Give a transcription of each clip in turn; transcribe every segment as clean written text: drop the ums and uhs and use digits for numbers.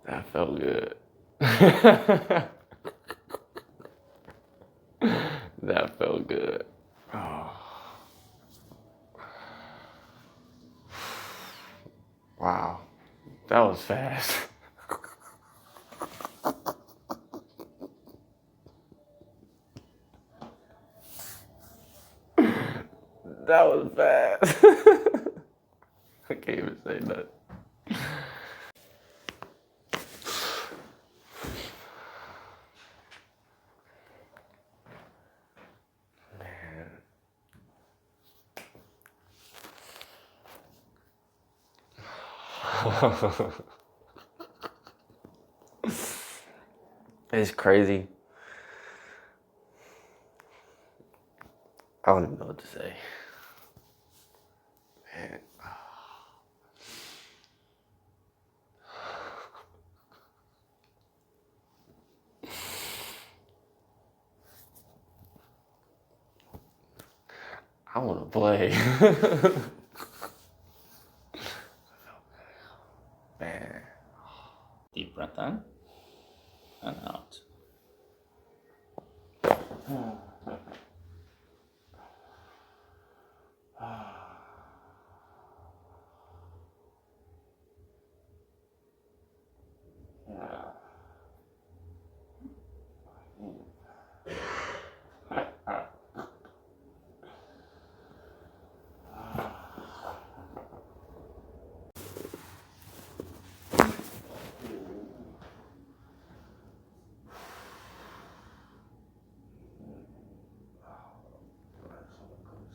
That felt good. That felt good. Oh. Wow. That was fast. That was fast. I can't even say nothing. It's crazy. I don't even know what to say. Man. I want to play. Man. Deep breath in and out.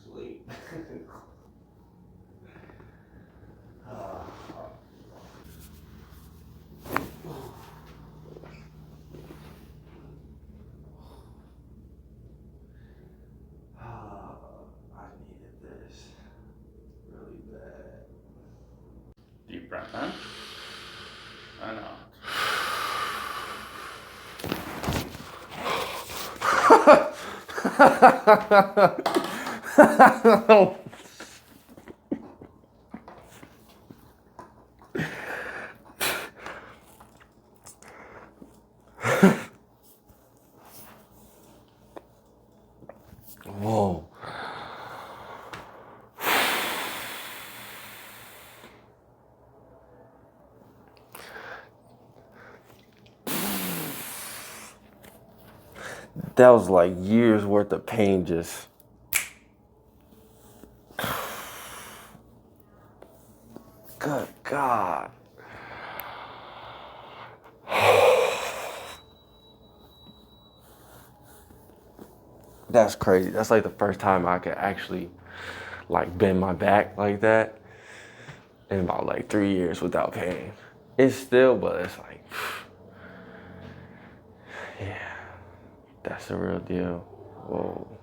Sleep. I needed this really bad. Deep breath in and out. Whoa. That was like years worth of pain just. Good God. That's crazy. That's like the first time I could actually like bend my back like that in about like 3 years without pain. It's still, but it's like, yeah, that's the real deal. Whoa.